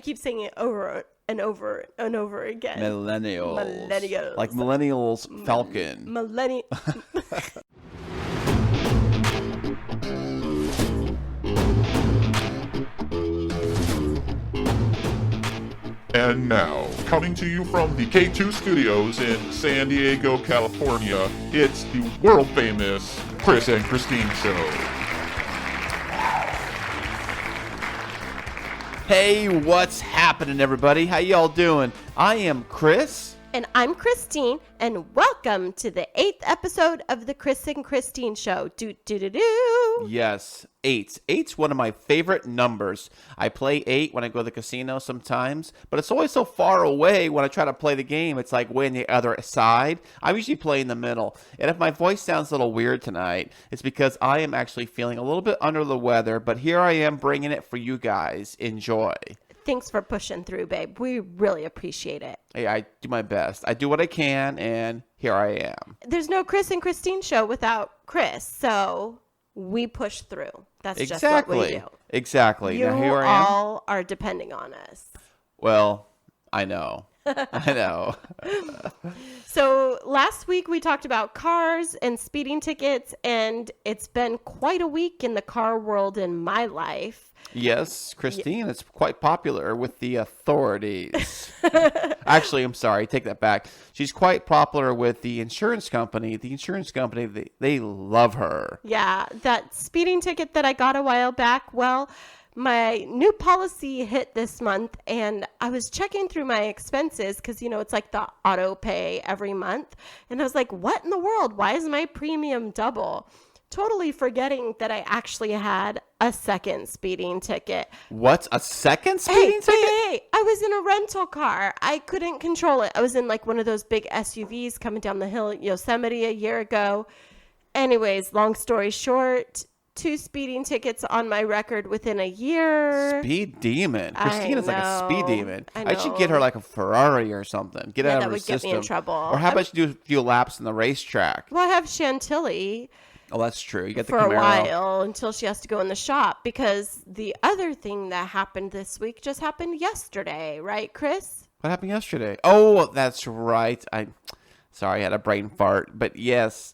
keep saying it over and over and over again. Millennials. Like Millennials Falcon. And now, coming to you from the K2 studios in San Diego, California, it's the world-famous Chris and Christine Show. Hey, what's happening, everybody? How y'all doing? I am Chris. And I'm Christine, and welcome to the 8th episode of the Chris and Christine Show. Yes, 8. 8's one of my favorite numbers. I play 8 when I go to the casino sometimes, but it's always so far away when I try to play the game. It's like way on the other side. I usually play in the middle. And if my voice sounds a little weird tonight, it's because I am actually feeling a little bit under the weather, but here I am bringing it for you guys. Enjoy. Thanks for pushing through, babe. We really appreciate it. Hey, I do my best. I do what I can, and here I am. There's no Chris and Christine Show without Chris, so we push through. That's just what we do. Exactly. You now here I am. all are depending on us. Well, I know. I know. So last week we talked about cars and speeding tickets, and it's been quite a week in the car world in my life. Yes, Christine, it's quite popular with the authorities. Actually, I'm sorry, take that back. She's quite popular with the insurance company. The insurance company, they love her. Yeah, that speeding ticket that I got a while back, well, my new policy hit this month, and I was checking through my expenses because, you know, it's like the auto pay every month. And I was like, what in the world? Why is my premium double? Totally forgetting that I actually had a second speeding ticket. What? A second speeding ticket? Hey, I was in a rental car. I couldn't control it. I was in like one of those big SUVs coming down the hill at Yosemite a year ago. Anyways, long story short, 2 speeding tickets on my record within a year. Speed demon. Christine is like a speed demon. I should get her like a Ferrari or something. Get out of her system. That would get me in trouble. Or how about you do a few laps in the racetrack? Well, I have Chantilly. Oh, that's true. You got the for Camaro. A while until she has to go in the shop, because the other thing that happened this week just happened yesterday, right, Chris? What happened yesterday? Oh, that's right. Sorry, I had a brain fart. But yes,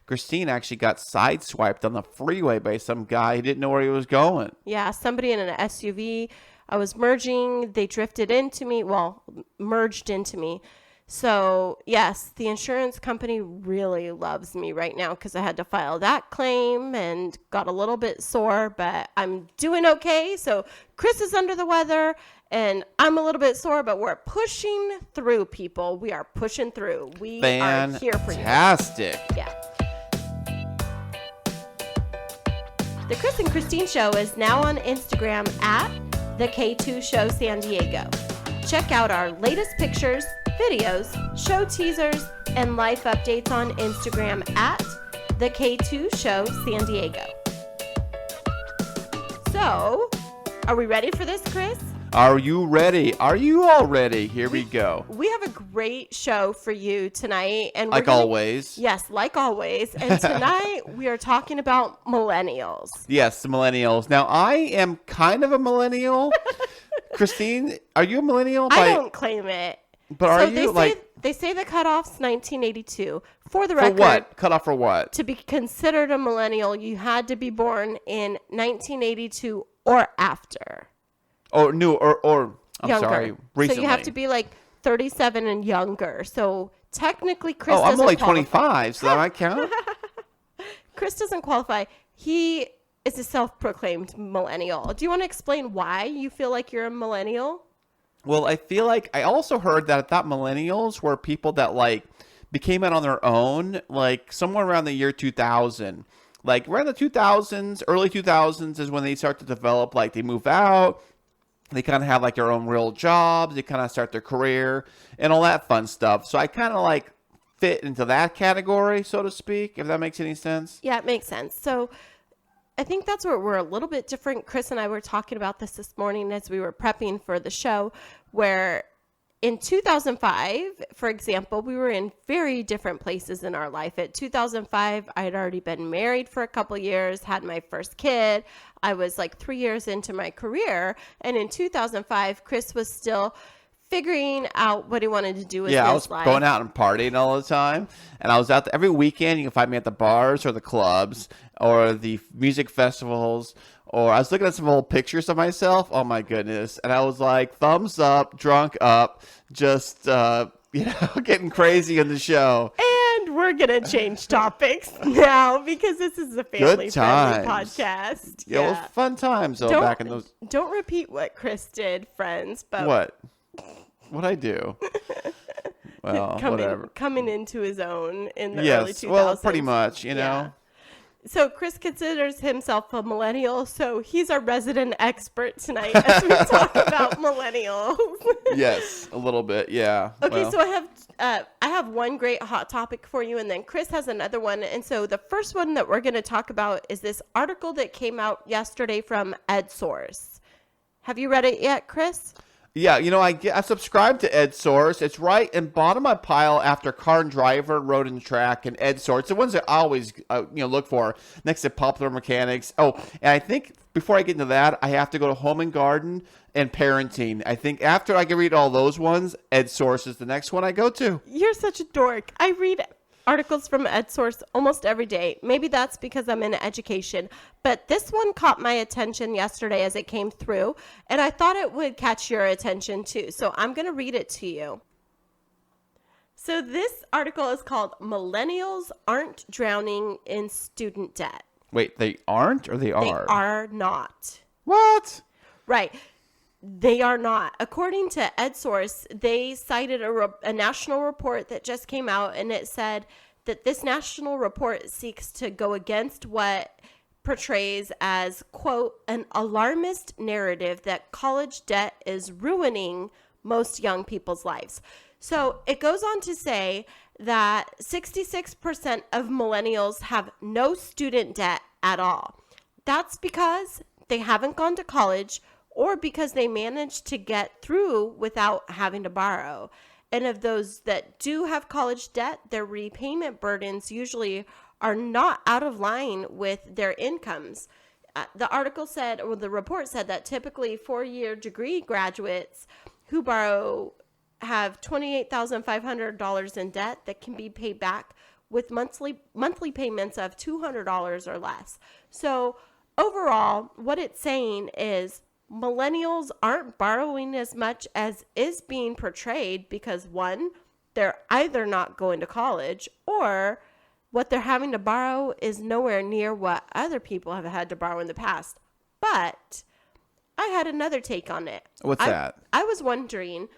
Christine actually got sideswiped on the freeway by some guy who didn't know where he was going. Yeah, somebody in an SUV. I was merging. They drifted into me. Well, merged into me. So, yes, the insurance company really loves me right now because I had to file that claim and got a little bit sore, but I'm doing okay. So, Chris is under the weather and I'm a little bit sore, but we're pushing through, people. We are pushing through. We are here for you. Fantastic. Yeah. The Chris and Christine Show is now on Instagram at the K2 Show San Diego. Check out our latest pictures, videos, show teasers, and life updates on Instagram at the K2 Show San Diego. So, are we ready for this, Chris? Are you ready? Are you all ready? Here we go. We have a great show for you tonight. And always. Yes, like always. And tonight we are talking about millennials. Yes, the millennials. Now, I am kind of a millennial. Christine, are you a millennial? I don't claim it. But are you they say the cutoff's 1982. For the record, for what? Cutoff for what? To be considered a millennial, you had to be born in 1982 or after. Or new, or I'm younger. sorry, recently. So you have to be like 37 and younger. So technically, Chris doesn't I'm only qualify. 25, so that might count. Chris doesn't qualify. He is a self-proclaimed millennial. Do you want to explain why you feel like you're a millennial? Well, I feel like I also heard that I thought millennials were people that like became it on their own, like somewhere around the year 2000. Like around the 2000s, early 2000s is when they start to develop, like they move out, they kind of have like their own real jobs, they kind of start their career and all that fun stuff. So I kind of like fit into that category, so to speak, if that makes any sense. Yeah, it makes sense. So I think that's where we're a little bit different. Chris and I were talking about this morning as we were prepping for the show, where in 2005, for example, we were in very different places in our life. At 2005, I had already been married for a couple years, had my first kid. I was like 3 years into my career. And in 2005, Chris was still figuring out what he wanted to do with his I was life. going out and partying all the time, and I was out there every weekend. You can find me at the bars or the clubs or the music festivals. Or I was looking at some old pictures of myself. Oh my goodness! And I was like, thumbs up, drunk up, just getting crazy in the show. And we're gonna change topics now because this is a family-friendly podcast. Yeah, it was fun times though back in those. Don't repeat what Chris did, friends. But What'd I do? Well, whatever. Coming into his own in the early 2000s. Well, pretty much, you know. So Chris considers himself a millennial, so he's our resident expert tonight as we talk about millennials. Yes, a little bit, yeah. Okay, so I have one great hot topic for you, and then Chris has another one. And so the first one that we're going to talk about is this article that came out yesterday from EdSource. Have you read it yet, Chris? Yeah, I subscribe to EdSource. It's right in bottom of my pile after Car and Driver, Road and Track, and EdSource. The ones that I always look for next to Popular Mechanics. Oh, and I think before I get into that, I have to go to Home and Garden and Parenting. I think after I can read all those ones, EdSource is the next one I go to. You're such a dork. I read articles from EdSource almost every day. Maybe that's because I'm in education, but this one caught my attention yesterday as it came through, and I thought it would catch your attention too. So I'm going to read it to you. So this article is called Millennials Aren't Drowning in Student Debt. Wait, they aren't or they are? They are not. What? Right. They are not. According to EdSource, they cited a national report that just came out, and it said that this national report seeks to go against what portrays as, quote, an alarmist narrative that college debt is ruining most young people's lives. So it goes on to say that 66% of millennials have no student debt at all. That's because they haven't gone to college or because they managed to get through without having to borrow. And of those that do have college debt, their repayment burdens usually are not out of line with their incomes. The article said, or the report said, that typically four-year degree graduates who borrow have $28,500 in debt that can be paid back with monthly payments of $200 or less. So overall, what it's saying is millennials aren't borrowing as much as is being portrayed because, one, they're either not going to college or what they're having to borrow is nowhere near what other people have had to borrow in the past. But I had another take on it. What's that? I was wondering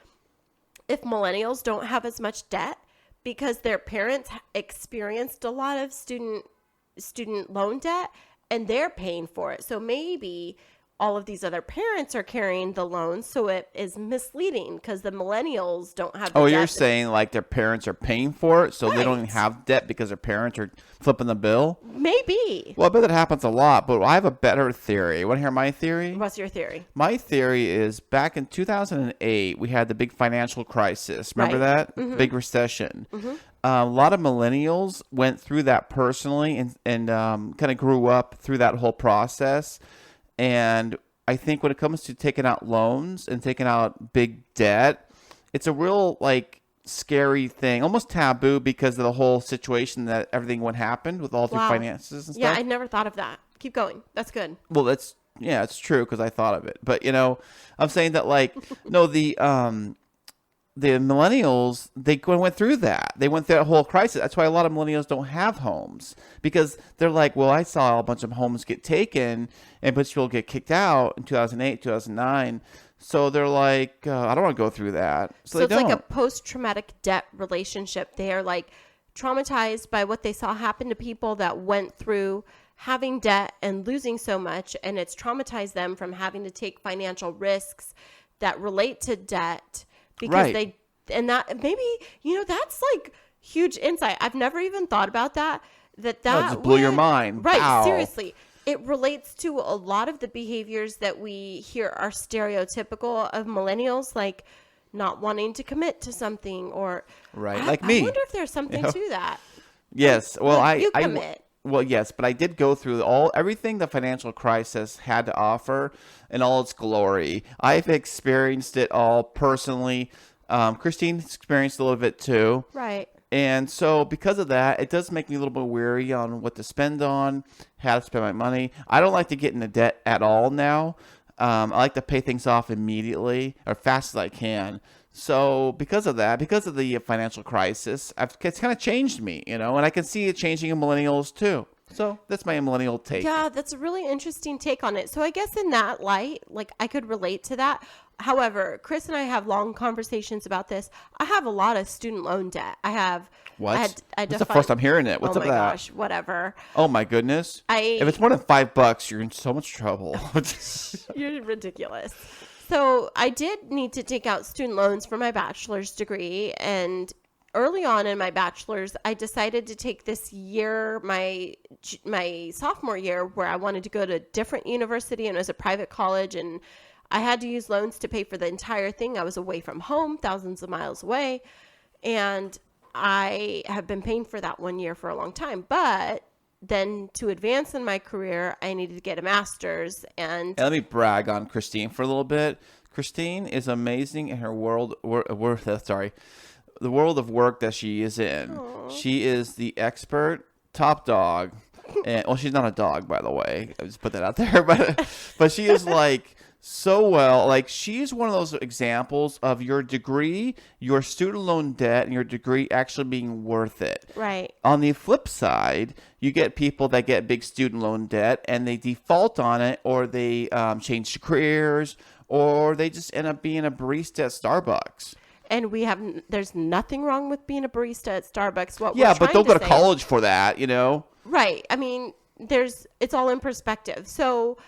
if millennials don't have as much debt because their parents experienced a lot of student loan debt and they're paying for it. So maybe all of these other parents are carrying the loans, so it is misleading because the millennials don't have the debt. You're saying like their parents are paying for it, so they don't even have debt because their parents are flipping the bill? Maybe. Well, I bet that happens a lot, but I have a better theory. Want to hear my theory? What's your theory? My theory is back in 2008, we had the big financial crisis. Remember that? Mm-hmm. Big recession. Mm-hmm. A lot of millennials went through that personally and kind of grew up through that whole process. And I think when it comes to taking out loans and taking out big debt, it's a real scary thing, almost taboo because of the whole situation that everything what happened with all the finances and stuff. Yeah, I never thought of that. Keep going. That's good. Well, it's true because I thought of it. But I'm saying that no, the millennials, they went through that. They went through that whole crisis. That's why a lot of millennials don't have homes because they're like, well, I saw a bunch of homes get taken and a bunch of people get kicked out in 2008, 2009. So they're like, I don't want to go through that. So it's like a post-traumatic debt relationship. They are traumatized by what they saw happen to people that went through having debt and losing so much. And it's traumatized them from having to take financial risks that relate to debt. Because that maybe, that's huge insight. I've never even thought about that. That just blew your mind. Right. Wow. Seriously. It relates to a lot of the behaviors that we hear are stereotypical of millennials, like not wanting to commit to something, or Right, like me. I wonder if there's something to that. Yes. Well, You commit. well, yes, but I did go through everything the financial crisis had to offer in all its glory. I've experienced it all personally. Christine's experienced a little bit too. Right. And so because of that, it does make me a little bit weary on what to spend on, how to spend my money. I don't like to get into debt at all now. I like to pay things off immediately or fast as I can. So because of that, because of the financial crisis, it's kind of changed me, and I can see it changing in millennials too. So that's my millennial take. Yeah, that's a really interesting take on it. So I guess in that light, like I could relate to that. However, Chris and I have long conversations about this. I have a lot of student loan debt. I have. What? That's the first I'm hearing it. What's oh up my with that? gosh, whatever. Oh my goodness. If it's more than $5, you're in so much trouble. You're ridiculous. So I did need to take out student loans for my bachelor's degree, and early on in my bachelor's, I decided to take this year, my sophomore year, where I wanted to go to a different university, and it was a private college, and I had to use loans to pay for the entire thing. I was away from home, thousands of miles away, and I have been paying for that 1 year for a long time. But then to advance in my career, I needed to get a master's. And let me brag on Christine for a little bit. Christine is amazing in her the world of work that she is in. Aww. She is the expert, top dog. And well, she's not a dog, by the way. I just put that out there. But she is like so well. Like, she's one of those examples of your degree, your student loan debt, and your degree actually being worth it. Right. On the flip side, you get people that get big student loan debt and they default on it, or they change careers, or they just end up being a barista at Starbucks. And there's nothing wrong with being a barista at Starbucks. But don't go to college for that, Right. I mean, it's all in perspective. So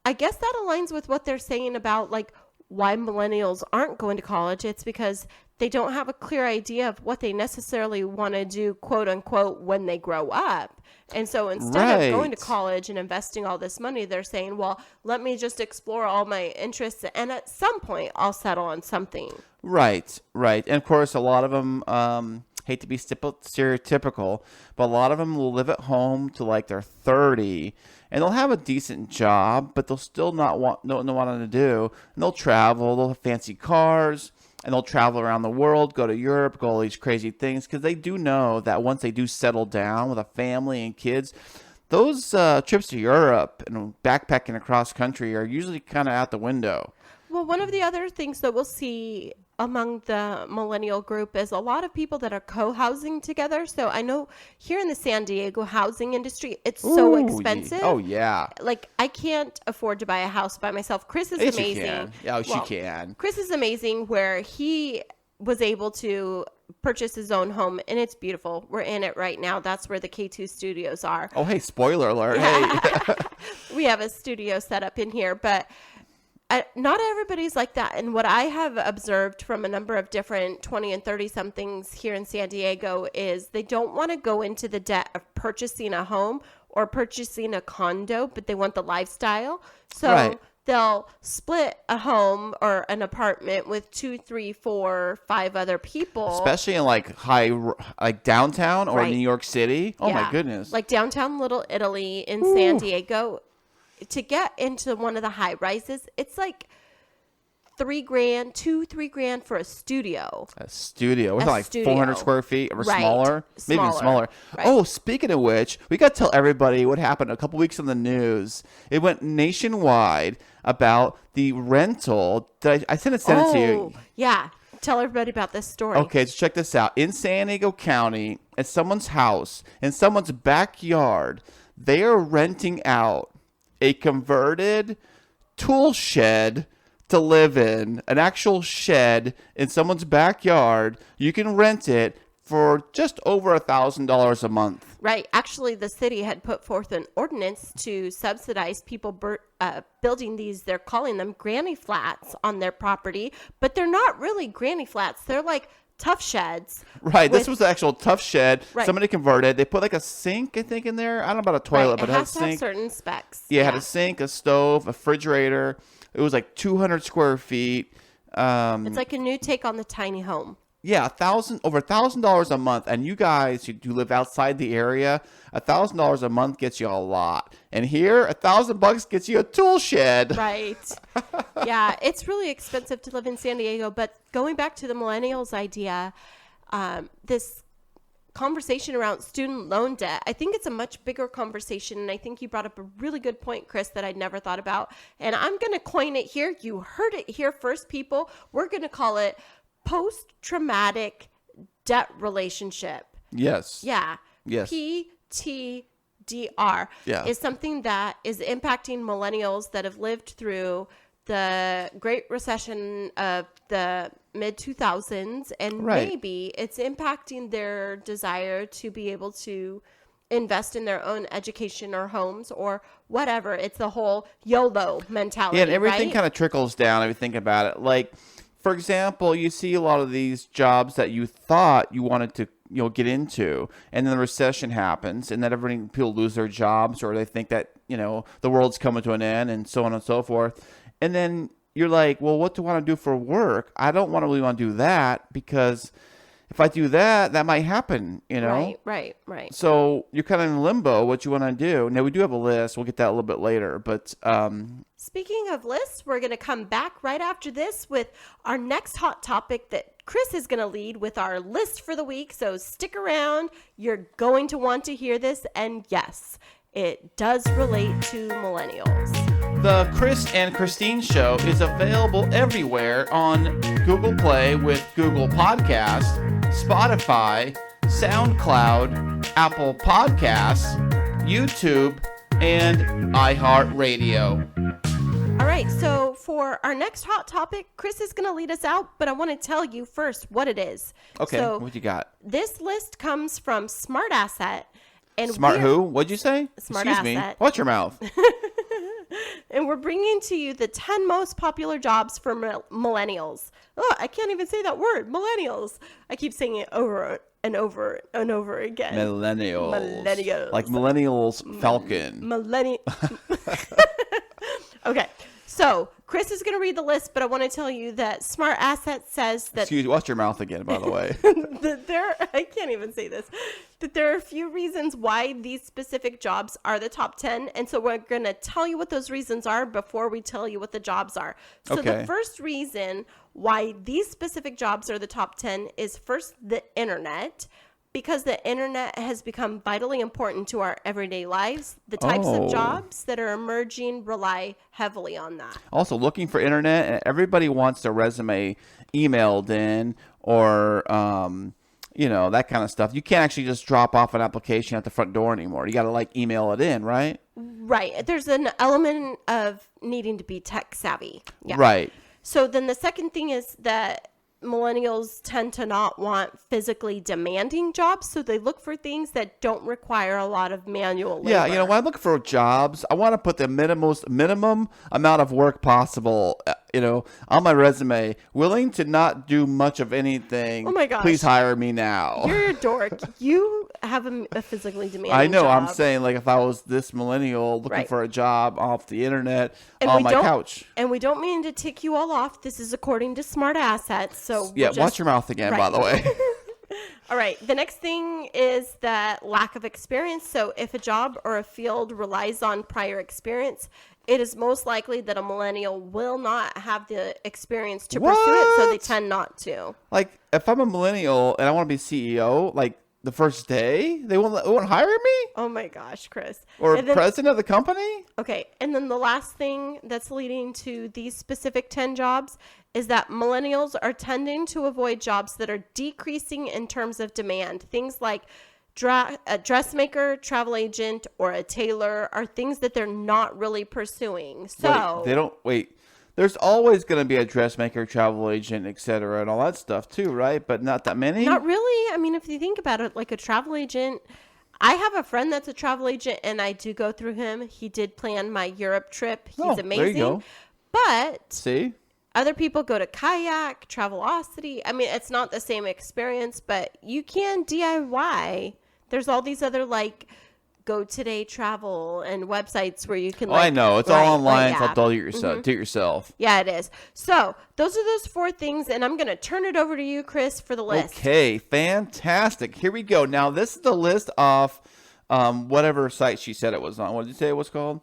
I guess that aligns with what they're saying about like why millennials aren't going to college. It's because they don't have a clear idea of what they necessarily want to do, quote unquote, when they grow up. And so instead of going to college and investing all this money, they're saying, well, let me just explore all my interests, and at some point I'll settle on something. Right. And of course, a lot of them, hate to be stereotypical, but a lot of them will live at home till like they're 30, and they'll have a decent job, but they'll still not want to do. And they'll travel, they'll have fancy cars, and they'll travel around the world, go to Europe, go all these crazy things, because they do know that once they do settle down with a family and kids, those trips to Europe and backpacking across country are usually kind of out the window. Well, one of the other things that we'll see among the millennial group is a lot of people that are co-housing together. So I know here in the San Diego housing industry, it's so expensive. Oh, yeah. Like, I can't afford to buy a house by myself. Chris is amazing. She can. Yeah, she can. Chris is amazing, where he was able to purchase his own home, and it's beautiful. We're in it right now. That's where the K2 studios are. Oh, hey, spoiler alert. Hey. We have a studio set up in here, but not everybody's like that. And what I have observed from a number of different 20 and 30 somethings here in San Diego is they don't want to go into the debt of purchasing a home or purchasing a condo, but they want the lifestyle. So they'll split a home or an apartment with 2, 3, 4, 5 other people. Especially in like downtown or New York City. Oh my goodness. Like downtown Little Italy in San Diego. To get into one of the high rises, it's like $3,000, $2-3 for a studio. A studio. What's that, like 400 square feet or smaller? Maybe even smaller. Right. Oh, speaking of which, we got to tell everybody what happened a couple weeks in the news. It went nationwide about the rental. I sent it to you. Yeah. Tell everybody about this story. Okay, so check this out. In San Diego County, at someone's house, in someone's backyard, they are renting out a converted tool shed to live in, an actual shed in someone's backyard. You can rent it for just over $1,000 a month. Right. Actually, the city had put forth an ordinance to subsidize people building these, they're calling them granny flats on their property, but they're not really granny flats. They're like tough sheds. Right. This was the actual tough shed. Right. Somebody converted. They put like a sink, I think, in there. I don't know about a toilet, but it has a sink. It has to have certain specs. Yeah, it had a sink, a stove, a refrigerator. It was like 200 square feet. It's like a new take on the tiny home. Yeah, over $1,000 a month, and you guys who live outside the area, $1,000 a month gets you a lot, and here $1,000 gets you a tool shed. Right. Yeah, it's really expensive to live in San Diego. But going back to the millennials idea, this conversation around student loan debt, I think it's a much bigger conversation, and I think you brought up a really good point, Chris, that I'd never thought about, and I'm going to coin it here. You heard it here first, people. We're going to call it post-traumatic debt relationship. Yes. Yeah. Yes. PTDR Yeah. is something that is impacting millennials that have lived through the Great Recession of the mid-2000s, and Right. maybe it's impacting their desire to be able to invest in their own education or homes or whatever. It's the whole YOLO mentality. Yeah, and everything right? kind of trickles down if you think about it. Like, for example, you see a lot of these jobs that you thought you wanted to, get into, and then the recession happens, and then people lose their jobs, or they think that, the world's coming to an end, and so on and so forth. And then you're like, well, what do I want to do for work? I don't really want to do that, because if I do that, that might happen, Right. So you're kind of in limbo what you want to do. Now, we do have a list. We'll get that a little bit later. But Speaking of lists, we're going to come back right after this with our next hot topic that Chris is going to lead with our list for the week. So stick around. You're going to want to hear this. And yes, it does relate to millennials. the Chris and Christine Show is available everywhere on Google Play with Google Podcasts, Spotify, SoundCloud, Apple Podcasts, YouTube, and iHeartRadio. All right, so for our next hot topic, Chris is going to lead us out, but I want to tell you first what it is. Okay, so what you got? This list comes from Smart Asset. And Smart who? What'd you say? Smart Excuse me. Asset. Watch your mouth. And we're bringing to you the 10 most popular jobs for millennials. Oh, I can't even say that word, millennials. I keep saying it over and over and over again. Millennials. Like Millennials Falcon. Okay, so Chris is going to read the list, but I want to tell you that Smart Asset says that Excuse me. Watch your mouth again, by the way. I can't even say this, that there are a few reasons why these specific jobs are the top 10. And so we're going to tell you what those reasons are before we tell you what the jobs are. So Okay. The first reason why these specific jobs are the top 10 is first the internet, because the internet has become vitally important to our everyday lives. The types Oh. of jobs that are emerging rely heavily on that. Also, looking for internet, and everybody wants their resume emailed in, or that kind of stuff. You can't actually just drop off an application at the front door anymore. You got to email it in, right? Right. There's an element of needing to be tech savvy. Yeah. Right. So then the second thing is that millennials tend to not want physically demanding jobs, so they look for things that don't require a lot of manual labor. Yeah, when I look for jobs, I want to put the minimum amount of work possible, on my resume. Willing to not do much of anything. Oh my gosh. Please hire me now. You're a dork. You have a physically demanding I know. job. I'm saying, if I was this millennial looking Right. for a job off the internet And on we my don't- couch. And we don't mean to tick you all off. This is according to Smart Assets. So Yeah, we'll just- watch your mouth again, by Right. the way. All right. The next thing is that lack of experience. So if a job or a field relies on prior experience, it is most likely that a millennial will not have the experience to pursue it, so they What? tend not to. If I'm a millennial and I want to be CEO, the first day, they won't hire me? Oh my gosh, Chris. Or And then- president of the company? Okay, and then the last thing that's leading to these specific 10 jobs is that millennials are tending to avoid jobs that are decreasing in terms of demand. Things like a dressmaker, travel agent, or a tailor are things that they're not really pursuing. So Wait. There's always going to be a dressmaker, travel agent, etc., and all that stuff too, right? But not that many? not really. I mean, if you think about it, like a travel agent, I have a friend that's a travel agent, and I do go through him. He did plan my Europe trip. He's Oh, amazing. there you go. But See? other people go to kayak, Travelocity. I mean, it's not the same experience, but you can DIY. There's all these other Go Today Travel and websites where you can. Oh, I know. It's all online. It's all do it yourself. Mm-hmm. Do it yourself. Yeah, it is. So those are those 4 things, and I'm going to turn it over to you, Chris, for the list. Okay, fantastic. Here we go. Now, this is the list of whatever site she said it was on. What did you say it was called?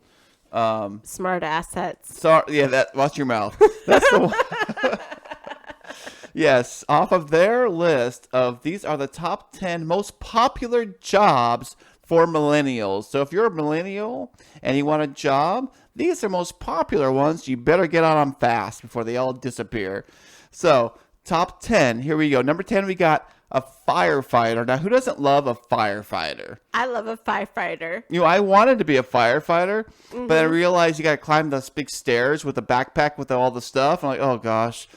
Smart Assets. Sorry, yeah, watch your mouth. That's the one. Yes, off of their list of these are the top 10 most popular jobs for millennials. So if you're a millennial and you want a job, these are most popular ones. You better get on them fast before they all disappear. So top 10, here we go. Number 10, we got a firefighter. Now, who doesn't love a firefighter? I love a firefighter. You know, I wanted to be a firefighter, but I realized you got to climb those big stairs with a backpack with all the stuff. I'm like, oh gosh.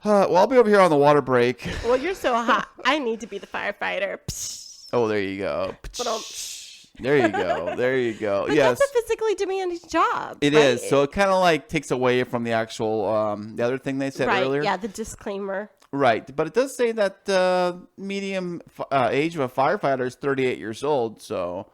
Well, I'll be over here on the water break. Well, you're so hot. I need to be the firefighter. Psh. Oh, there you go. Ba-dum. There you go. There you go. But Yes. that's a physically demanding job. It right? is. So it kind of like takes away from the actual, the other thing they said right. earlier. Yeah, the disclaimer. Right. But it does say that medium age of a firefighter is 38 years old. So,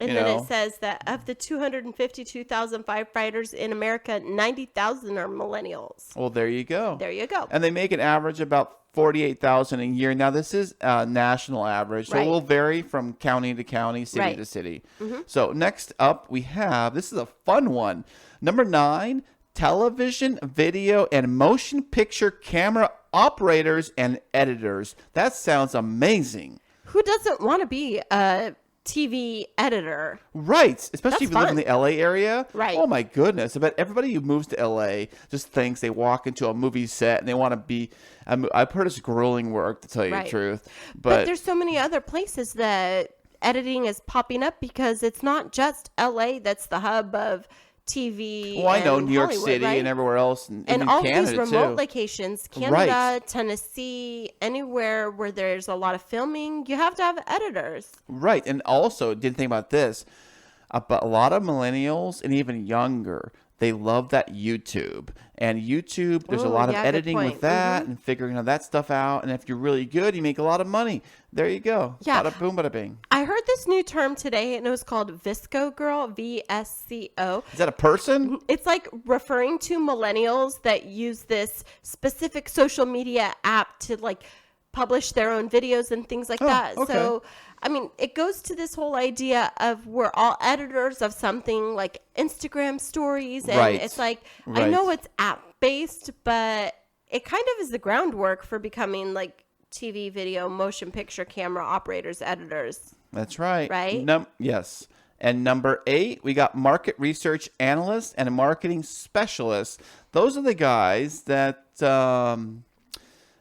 And you then know. it says that of the 252,000 firefighters in America, 90,000 are millennials. Well, there you go. There you go. And they make an average about 48,000 a year. Now, this is a national average, so Right. it will vary from county to county, city Right. to city. So next up, we have, this is a fun one. Number 9, television, video, and motion picture camera operators and editors. That sounds amazing. Who doesn't want to be a TV editor? Right, especially That's if you live in fun. the LA area. Right. Oh my goodness! I bet everybody who moves to LA just thinks they walk into a movie set and they want to be. I've heard it's grueling work, to tell you Right. the truth. But there's so many other places that editing is popping up because it's not just LA that's the hub of TV. well, I know and New York Hollywood, City right? and everywhere else, and And even all Canada these remote too. locations, Canada, Right. Tennessee, anywhere where there's a lot of filming, you have to have editors. Right, and also didn't think about this, but a lot of millennials and even younger, they love that YouTube. And YouTube, there's a Ooh, lot of yeah, good editing with point. that and figuring that stuff out. And if you're really good, you make a lot of money. There you go. Yeah. Bada boom, bada bing. I heard this new term today, and it was called Visco Girl, VSCO. Is that a person? It's like referring to millennials that use this specific social media app to like publish their own videos and things like that. okay. So, I mean, it goes to this whole idea of we're all editors of something like Instagram stories. And Right. it's like, I Right. know it's app based, but it kind of is the groundwork for becoming like TV, video, motion picture camera operators, editors. That's right. Right? Yes. And number 8, we got market research analyst and a marketing specialist. Those are the guys that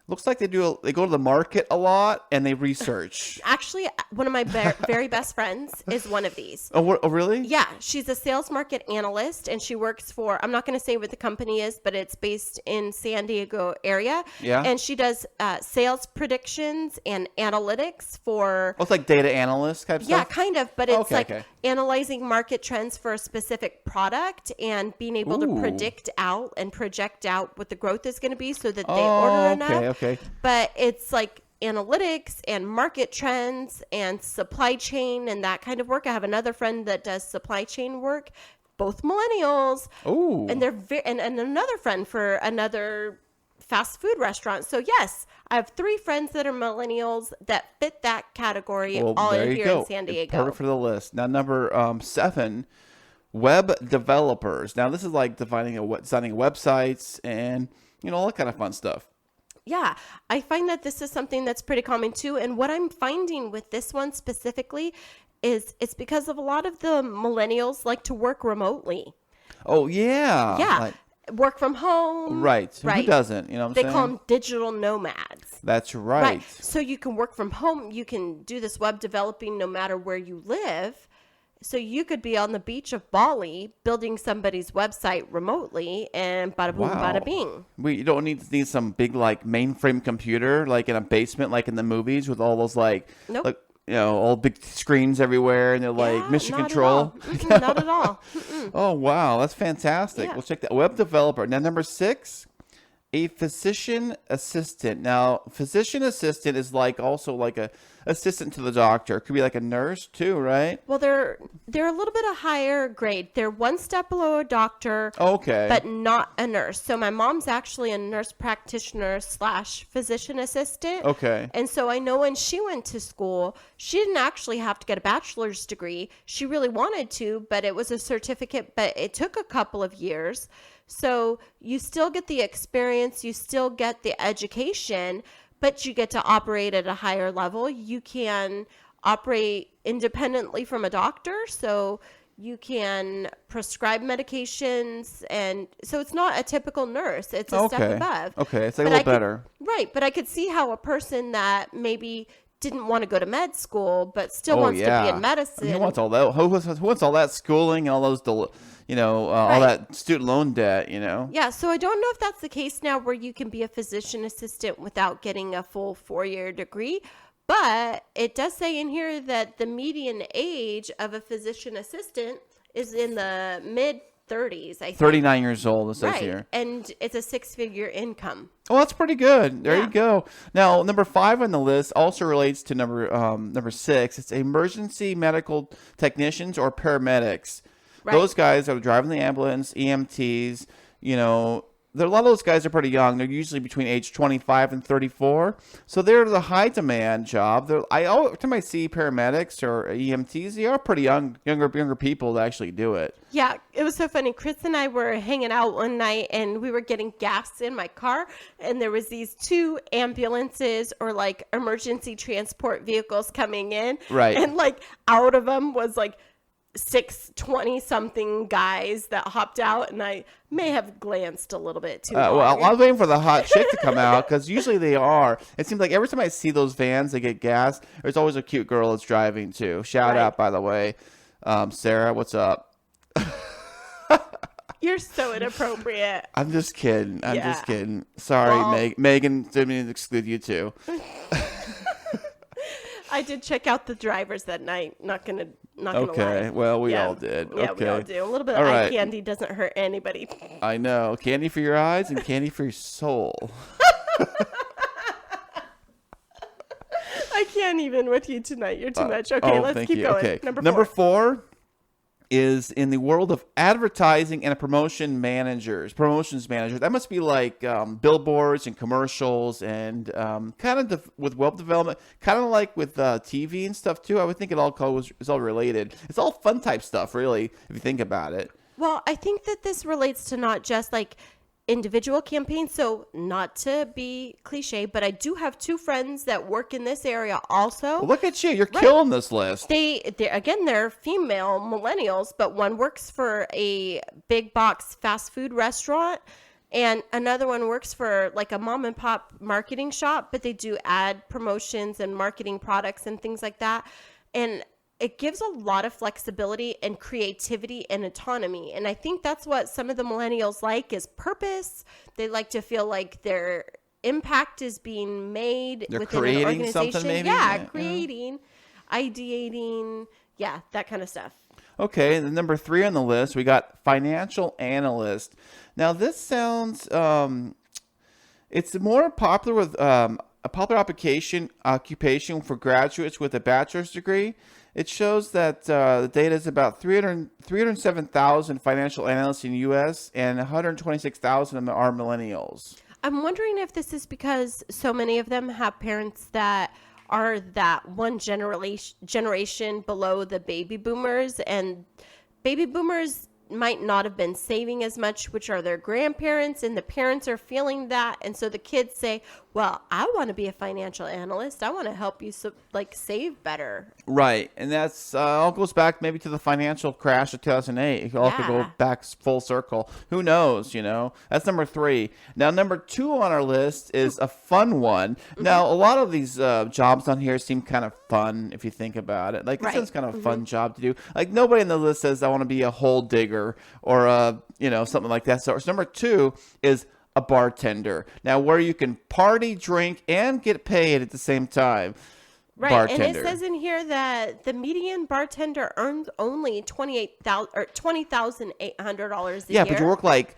looks like they go to the market a lot and they research. Actually, one of my very best friends is one of these. Oh, really? Yeah, she's a sales market analyst, and she works for, I'm not going to say what the company is, but it's based in San Diego area. Yeah. And she does sales predictions and analytics for, Oh, it's like data analyst type yeah, stuff? kind of, but it's Okay. analyzing market trends for a specific product and being able to Ooh. predict out and project out what the growth is going to be so that they order enough. Okay. But it's like analytics and market trends and supply chain and that kind of work. I have another friend that does supply chain work, both millennials. Ooh. And they're and another friend for another fast food restaurant. So yes, I have 3 friends that are millennials that fit that category, Well, all there in you here go. in San Diego. Perfect for the list. Now, number 7, web developers. Now, this is like designing websites and, all that kind of fun stuff. Yeah, I find that this is something that's pretty common too. And what I'm finding with this one specifically is it's because of a lot of the millennials like to work remotely. Oh, yeah. Yeah, Like- work from home. right. Who Right. doesn't? You know what They I'm call saying? them digital nomads. That's right. So you can work from home. You can do this web developing no matter where you live. So you could be on the beach of Bali building somebody's website remotely and bada boom, Wow. bada bing. You don't need some big like mainframe computer like in a basement like in the movies with all those like Nope. all big screens everywhere and they're like Yeah, mission not at control. all. Mm-mm, not at all. Mm-mm. Oh wow, that's fantastic. Yeah. We'll check that web developer. Now number 6, A physician assistant. Now, physician assistant is like also like a assistant to the doctor. It could be like a nurse too, right? Well, they're a little bit a higher grade. They're one step below a doctor, Okay. but not a nurse. So my mom's actually a nurse practitioner / physician assistant. Okay. And so I know when she went to school, she didn't actually have to get a bachelor's degree. She really wanted to, but it was a certificate, but it took a couple of years. So you still get the experience, you still get the education, but you get to operate at a higher level. You can operate independently from a doctor, so you can prescribe medications, and so it's not a typical nurse. It's a step above. Okay, it's like a But little better. Right, but I could see how a person that maybe didn't want to go to med school, but still wants to be in medicine. Who wants all that? Who wants all that schooling and all those, all that student loan debt? Yeah, so I don't know if that's the case now where you can be a physician assistant without getting a full 4-year degree, but it does say in here that the median age of a physician assistant is in the mid 30s, I think. 39 years old, it says Right, here. and it's a 6-figure income. Well, that's pretty good. There Yeah. you go. Now, number 5 on the list also relates to number 6. It's emergency medical technicians or paramedics. Right. Those guys that are driving the ambulance, EMTs, a lot of those guys are pretty young. They're usually between age 25 and 34. So they're the high demand job. Every time I see paramedics or EMTs, they are pretty younger people that actually do it. Yeah, it was so funny. Chris and I were hanging out one night and we were getting gas in my car, and there was these 2 ambulances or like emergency transport vehicles coming in. Right. And like out of them was like 620-something guys that hopped out, and I may have glanced a little bit too Well, long. I was waiting for the hot chick to come out because usually they are. It seems like every time I see those vans that get gas, there's always a cute girl that's driving too. Shout Right. out, by the way. Sarah, what's up? You're so inappropriate. I'm just kidding. Yeah. Sorry, Well- Megan didn't mean to exclude you too. I did check out the drivers that night. Not gonna lie. Okay, well, we Yeah. all did. Yeah, Okay. we all do. A little bit All of eye right. candy doesn't hurt anybody. I know. Candy for your eyes and candy for your soul. I can't even with you tonight. You're too much. Okay, let's thank keep you. going. Okay. Number 4 is in the world of advertising and promotions managers. That must be like billboards and commercials and kind of with web development, kind of like with TV and stuff too. I would think it all is all related. It's all fun type stuff, really, if you think about it. Well, I think that this relates to not just like individual campaigns. So not to be cliche, but I do have 2 friends that work in this area also. Well, look at you. You're killing this list. They're female millennials, but one works for a big box fast food restaurant, and another one works for like a mom and pop marketing shop, but they do ad promotions and marketing products and things like that. And it gives a lot of flexibility and creativity and autonomy. And I think that's what some of the millennials like is purpose. They like to feel like their impact is being made They're within an creating organization. something maybe? Yeah, Yeah. creating, ideating, that kind of stuff. Okay, and then number 3 on the list, we got financial analyst. Now, this sounds, it's more popular with a popular occupation for graduates with a bachelor's degree. It shows that the data is about 307,000 financial analysts in the U.S. and 126,000 are millennials. I'm wondering if this is because so many of them have parents that are that one generation below the baby boomers, and baby boomers might not have been saving as much, which are their grandparents, and the parents are feeling that, and so the kids say, well, I want to be a financial analyst. I want to help you save better. Right, and that's all goes back maybe to the financial crash of 2008. It all could go back full circle. Who knows, That's number 3. Now, number 2 on our list is a fun one. Now, a lot of these jobs on here seem kind of fun if you think about it. Like, this is kind of a fun job to do. Like, nobody on the list says, I want to be a hole digger or, something like that. So, number 2 is a bartender. Now, where you can party, drink, and get paid at the same time. Right, Bartender. and it says in here that the median bartender earns only $20,800 a year. Yeah, but you work like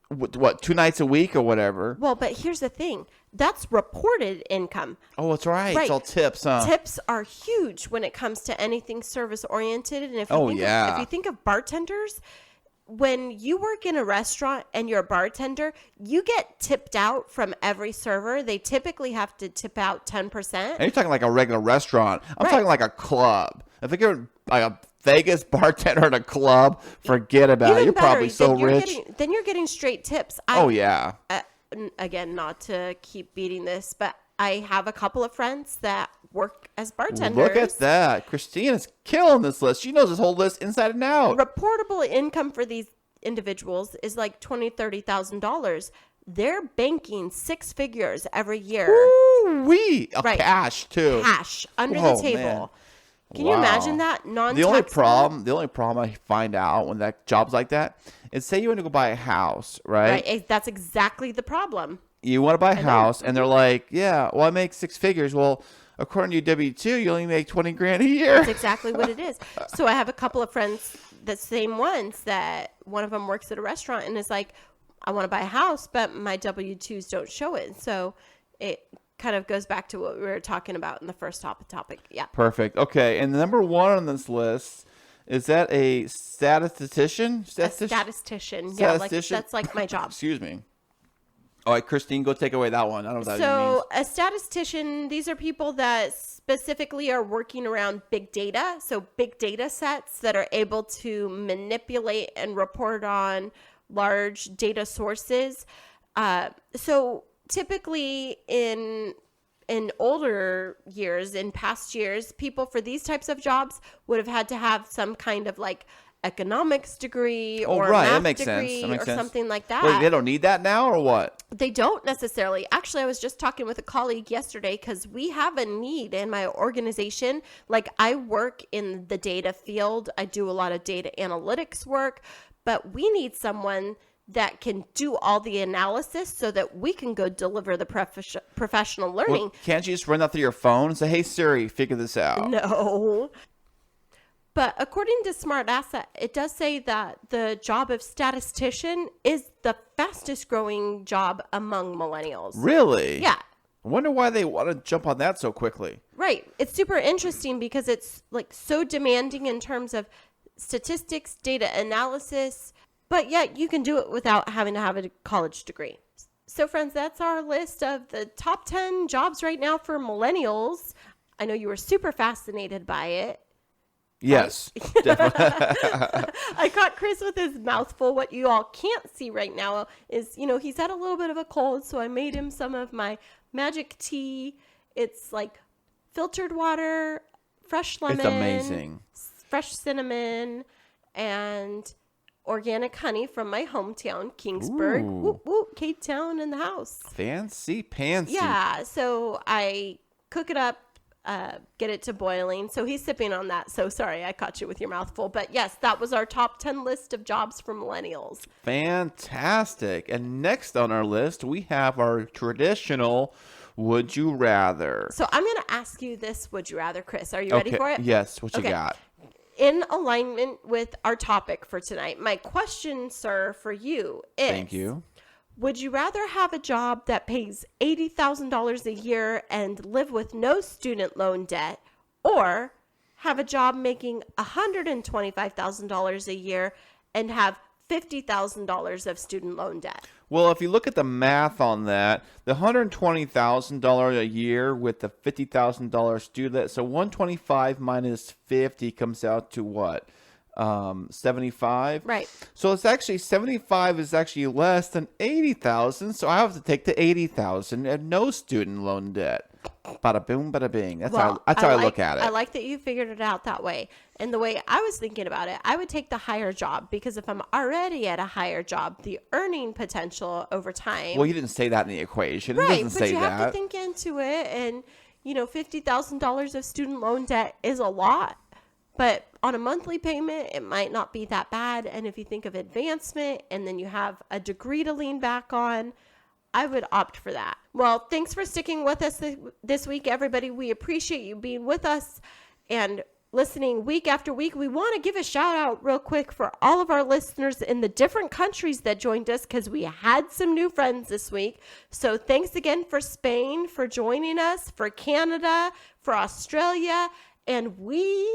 what, 2 nights a week or whatever. Well, but here's the thing. That's reported income. Oh, that's right. Right. It's all tips, huh? Tips are huge when it comes to anything service oriented. And if you Oh, think yeah. if you think of bartenders, when you work in a restaurant and you're a bartender, you get tipped out from every server. They typically have to tip out 10%. And you're talking like a regular restaurant. I'm Right. talking like a club. If you're like a Vegas bartender at a club, forget about it. Even You're better, probably so then you're rich. then you're getting straight tips. Oh, yeah. Again, not to keep beating this, but I have a couple of friends that work as bartenders. Look at that. Christina's killing this list. She knows this whole list inside and out. Reportable income for these individuals is like $20,000-$30,000. They're banking 6 figures every year. Ooh-wee. Right. Cash, too. Cash under Oh, the table. man. Can you imagine that? The only problem I find out when that job's like that is, say you want to go buy a house, right? Right. That's exactly the problem. You want to buy a house, and they're like, yeah, well, I make 6 figures. Well, according to your W-2, you only make 20 grand a year. That's exactly what it is. So I have a couple of friends, the same ones, that one of them works at a restaurant and is like, I want to buy a house, but my W-2s don't show it. So it kind of goes back to what we were talking about in the first topic. Yeah. Perfect. Okay, and the number 1 on this list, is that a statistician? A statistician. Yeah, like that's like my job. Excuse me. All right, Christine, go take away that one. I don't know what that So means. a statistician, these are people that specifically are working around big data. So big data sets that are able to manipulate and report on large data sources. So typically in older years, in past years, people for these types of jobs would have had to have some kind of like economics degree or right. That math makes sense. degree That makes or sense. something like that. Wait, they don't need that now or what? They don't necessarily. Actually, I was just talking with a colleague yesterday because we have a need in my organization. Like, I work in the data field. I do a lot of data analytics work, but we need someone that can do all the analysis so that we can go deliver the professional learning. Well, can't you just run that through your phone and say, hey, Siri, figure this out? No. But according to Smart Asset, it does say that the job of statistician is the fastest growing job among millennials. Really? Yeah. I wonder why they want to jump on that so quickly. Right. It's super interesting because it's like so demanding in terms of statistics, data analysis, but yet you can do it without having to have a college degree. So friends, that's our list of the top 10 jobs right now for millennials. I know you were super fascinated by it. Yes, definitely. I caught Chris with his mouth full. What you all can't see right now is, he's had a little bit of a cold, so I made him some of my magic tea. It's like filtered water, fresh lemon. It's amazing. Fresh cinnamon, and organic honey from my hometown, Kingsburg. Ooh. Whoop, whoop, Cape Town in the house. Fancy pantsy. Yeah, so I cook it up. Get it to boiling. So he's sipping on that. So sorry, I caught you with your mouth full. But yes, that was our top 10 list of jobs for millennials. Fantastic. And next on our list, we have our traditional Would You Rather. So I'm going to ask you this Would You Rather, Chris. Are you ready for it? Yes. What you Okay. got? In alignment with our topic for tonight, my question, sir, for you is... Thank you. Would you rather have a job that pays $80,000 a year and live with no student loan debt, or have a job making $125,000 a year and have $50,000 of student loan debt? Well, if you look at the math on that, the $120,000 a year with the $50,000 student debt, so 125 minus 50 comes out to what? 75. Right. So it's actually 75 is actually less than 80,000. So I have to take the 80,000 and no student loan debt. Bada boom, bada bing. That's how I look at it. I like that you figured it out that way. And the way I was thinking about it, I would take the higher job because if I'm already at a higher job, the earning potential over time. Well, you didn't say that in the equation. Right, It doesn't but say you that. have to think into it. And, $50,000 of student loan debt is a lot. But on a monthly payment, it might not be that bad. And if you think of advancement and then you have a degree to lean back on, I would opt for that. Well, thanks for sticking with us this week, everybody. We appreciate you being with us. And listening week after week. We want to give a shout out real quick for all of our listeners in the different countries that joined us because we had some new friends this week. So thanks again for Spain for joining us, for Canada, for Australia, and we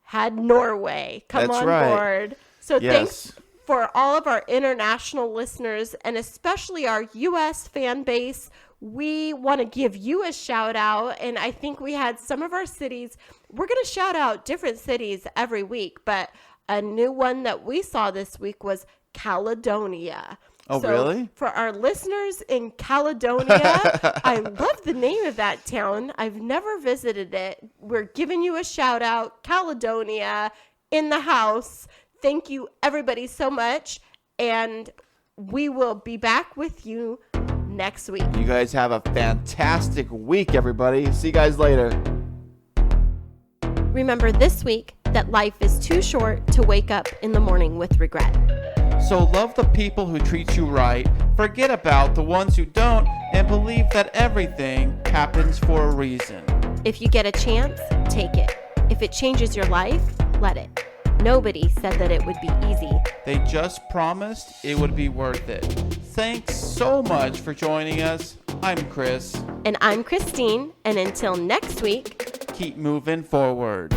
had Norway come That's on right. board. So Yes. thanks for all of our international listeners and especially our U.S. fan base. We want to give you a shout out. And I think we had some of our cities. We're going to shout out different cities every week. But a new one that we saw this week was Caledonia. Oh, So really? for our listeners in Caledonia, I love the name of that town. I've never visited it. We're giving you a shout out. Caledonia in the house. Thank you, everybody, so much. And we will be back with you next week. You guys have a fantastic week, everybody. See you guys later. Remember this week that life is too short to wake up in the morning with regret. So love the people who treat you right, forget about the ones who don't, and believe that everything happens for a reason. If you get a chance, take it. If it changes your life, let it. Nobody said that it would be easy. They just promised it would be worth it. Thanks so much for joining us. I'm Chris. And I'm Christine, and until next week, Keep moving forward.